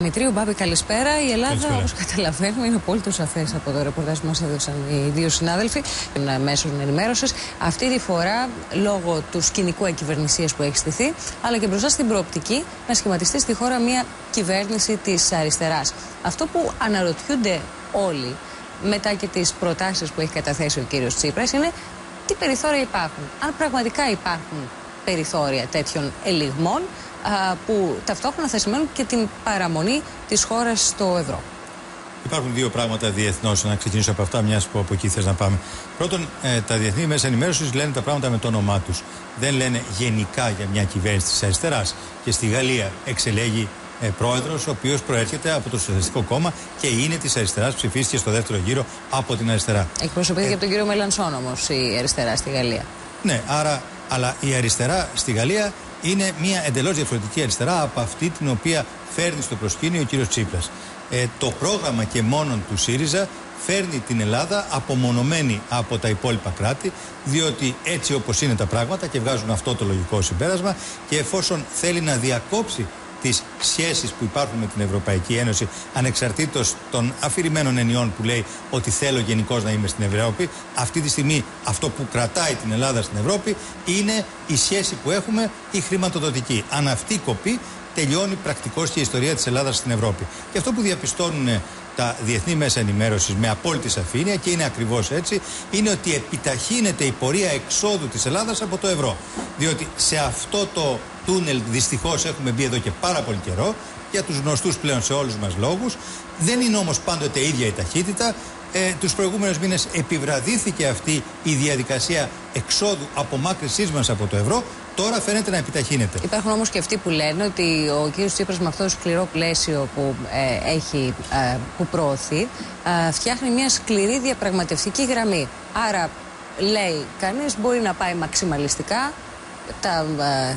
Δημητρίου Μπάμπη, καλησπέρα. Η Ελλάδα, όπως καταλαβαίνουμε, είναι απόλυτο σαφές από το ρεπορτάζ που μας έδωσαν οι δύο συνάδελφοι των μέσων ενημέρωσης. Αυτή τη φορά, λόγω του σκηνικού εκκυβερνησίας που έχει στηθεί, αλλά και μπροστά στην προοπτική να σχηματιστεί στη χώρα μια κυβέρνηση της αριστεράς. Αυτό που αναρωτιούνται όλοι, μετά και τις προτάσεις που έχει καταθέσει ο κύριος Τσίπρας, είναι τι περιθώρια υπάρχουν. Αν πραγματικά υπάρχουν περιθώρια τέτοιων ελιγμών, που ταυτόχρονα θα σημαίνουν και την παραμονή της χώρας στο ευρώ. Υπάρχουν δύο πράγματα διεθνώς, να ξεκινήσω από αυτά, μιας που από εκεί θες να πάμε. Πρώτον, τα διεθνή μέσα ενημέρωσης λένε τα πράγματα με το όνομά τους. Δεν λένε γενικά για μια κυβέρνηση της αριστεράς. Και στη Γαλλία εξελέγει πρόεδρος, ο οποίος προέρχεται από το Σοσιαλιστικό Κόμμα και είναι της αριστεράς, ψηφίστηκε στο δεύτερο γύρο από την αριστερά. Εκπροσωπείται και από τον κύριο Μελανσόν όμως η αριστερά στη Γαλλία. Ναι, άρα, αλλά η αριστερά στη Γαλλία είναι μια εντελώς διαφορετική αριστερά από αυτή την οποία φέρνει στο προσκήνιο ο κύριος Τσίπρας. Το πρόγραμμα και μόνον του ΣΥΡΙΖΑ φέρνει την Ελλάδα απομονωμένη από τα υπόλοιπα κράτη, διότι έτσι όπως είναι τα πράγματα και βγάζουν αυτό το λογικό συμπέρασμα, και εφόσον θέλει να διακόψει τις σχέσεις που υπάρχουν με την Ευρωπαϊκή Ένωση, ανεξαρτήτως των αφηρημένων ενιών που λέει ότι θέλω γενικώς να είμαι στην Ευρώπη, αυτή τη στιγμή αυτό που κρατάει την Ελλάδα στην Ευρώπη είναι η σχέση που έχουμε, η χρηματοδοτική. Αν αυτή κοπεί, τελειώνει πρακτικώς και η ιστορία της Ελλάδας στην Ευρώπη. Και αυτό που διαπιστώνουν τα διεθνή μέσα ενημέρωσης με απόλυτη σαφήνεια, και είναι ακριβώς έτσι, είναι ότι επιταχύνεται η πορεία εξόδου της Ελλάδας από το ευρώ. Διότι σε αυτό το τούνελ δυστυχώς έχουμε μπει εδώ και πάρα πολύ καιρό, για τους γνωστούς πλέον σε όλους μας λόγους. Δεν είναι όμως πάντοτε ίδια η ταχύτητα. Τους προηγούμενους μήνες επιβραδύθηκε αυτή η διαδικασία εξόδου, απομάκρυσής μας από το ευρώ. Τώρα φαίνεται να επιταχύνεται. Υπάρχουν όμως και αυτοί που λένε ότι ο κύριος Τσίπρας με αυτό το σκληρό πλαίσιο που προωθεί, φτιάχνει μια σκληρή διαπραγματευτική γραμμή. Άρα, λέει κανείς, μπορεί να πάει μαξιμαλιστικά, τα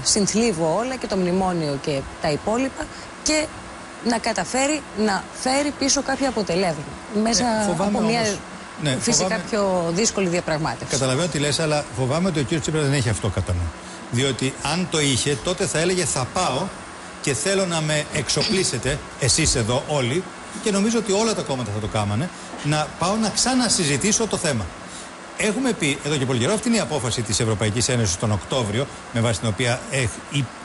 συνθλίβω όλα και το μνημόνιο και τα υπόλοιπα, και να καταφέρει να φέρει πίσω κάποια αποτελέσματα μέσα από μια φυσικά πιο δύσκολη διαπραγμάτευση. Καταλαβαίνω τι λες, αλλά φοβάμαι ότι ο κύριος Τσίπρας δεν έχει αυτό κατά νου. Διότι αν το είχε, τότε θα έλεγε θα πάω και θέλω να με εξοπλίσετε εσείς εδώ όλοι, και νομίζω ότι όλα τα κόμματα θα το κάμανε, να πάω να ξανασυζητήσω το θέμα. Έχουμε πει εδώ και πολύ καιρό, αυτή είναι η απόφαση της Ευρωπαϊκής Ένωσης τον Οκτώβριο, με βάση την οποία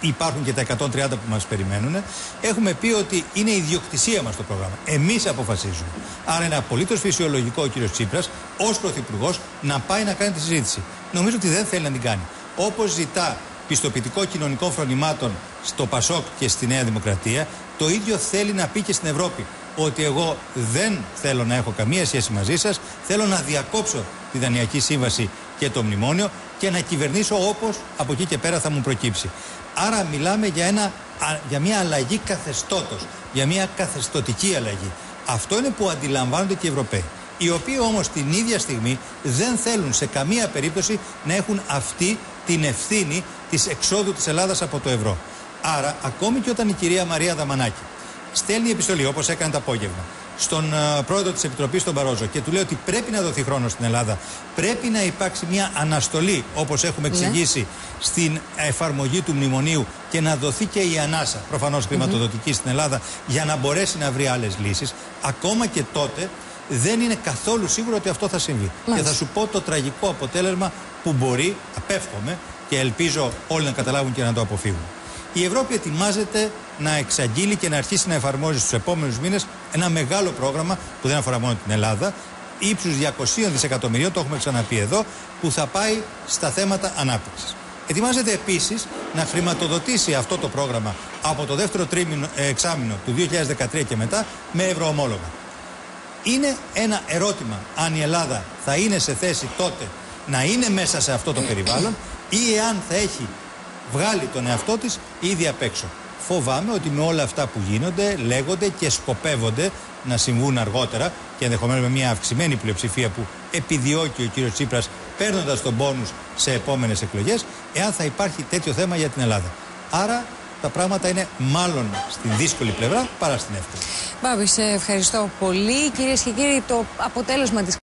υπάρχουν και τα 130 που μας περιμένουν. Έχουμε πει ότι είναι ιδιοκτησία μας το πρόγραμμα. Εμείς αποφασίζουμε. Άρα είναι απολύτως φυσιολογικό ο κύριος Τσίπρας ως πρωθυπουργός να πάει να κάνει τη συζήτηση. Νομίζω ότι δεν θέλει να την κάνει. Όπως ζητά πιστοποιητικό κοινωνικών φρονημάτων στο ΠΑΣΟΚ και στη Νέα Δημοκρατία, το ίδιο θέλει να πει και στην Ευρώπη. Ότι εγώ δεν θέλω να έχω καμία σχέση μαζί σας, θέλω να διακόψω τη Δανειακή Σύμβαση και το μνημόνιο και να κυβερνήσω όπως από εκεί και πέρα θα μου προκύψει. Άρα μιλάμε για μια αλλαγή καθεστώτος, για μια καθεστωτική αλλαγή. Αυτό είναι που αντιλαμβάνονται και οι Ευρωπαίοι. Οι οποίοι όμως την ίδια στιγμή δεν θέλουν σε καμία περίπτωση να έχουν αυτή την ευθύνη της εξόδου της Ελλάδας από το ευρώ. Άρα, ακόμη και όταν η κυρία Μαρία Δαμανάκη στέλνει επιστολή, όπως έκανε το απόγευμα, στον πρόεδρο της Επιτροπής, τον Μπαρόζο, και του λέει ότι πρέπει να δοθεί χρόνο στην Ελλάδα, πρέπει να υπάρξει μια αναστολή, όπως έχουμε εξηγήσει, στην εφαρμογή του μνημονίου, και να δοθεί και η ανάσα, προφανώς χρηματοδοτική, στην Ελλάδα, για να μπορέσει να βρει άλλες λύσεις. Ακόμα και τότε δεν είναι καθόλου σίγουρο ότι αυτό θα συμβεί. Και θα σου πω το τραγικό αποτέλεσμα που μπορεί, απέφχομαι, και ελπίζω όλοι να καταλάβουν και να το αποφύγουν. Η Ευρώπη ετοιμάζεται να εξαγγείλει και να αρχίσει να εφαρμόζει στους επόμενους μήνες ένα μεγάλο πρόγραμμα που δεν αφορά μόνο την Ελλάδα, ύψους 200 δισεκατομμυρίων, το έχουμε ξαναπεί εδώ, που θα πάει στα θέματα ανάπτυξης. Ετοιμάζεται επίσης να χρηματοδοτήσει αυτό το πρόγραμμα από το δεύτερο εξάμηνο του 2013 και μετά με ευρωομόλογα. Είναι ένα ερώτημα αν η Ελλάδα θα είναι σε θέση τότε να είναι μέσα σε αυτό το περιβάλλον, ή εάν θα έχει βγάλει τον εαυτό της ήδη απ' έξω. Φοβάμαι ότι με όλα αυτά που γίνονται, λέγονται και σκοπεύονται να συμβούν αργότερα, και ενδεχομένως με μια αυξημένη πλειοψηφία που επιδιώκει ο κύριος Τσίπρας, παίρνοντας τον πόνους σε επόμενες εκλογές, εάν θα υπάρχει τέτοιο θέμα για την Ελλάδα. Άρα τα πράγματα είναι μάλλον στην δύσκολη πλευρά παρά στην εύκολη. Μπάμπη, σε ευχαριστώ πολύ. Κυρίες και κύριοι, το αποτέλεσμα της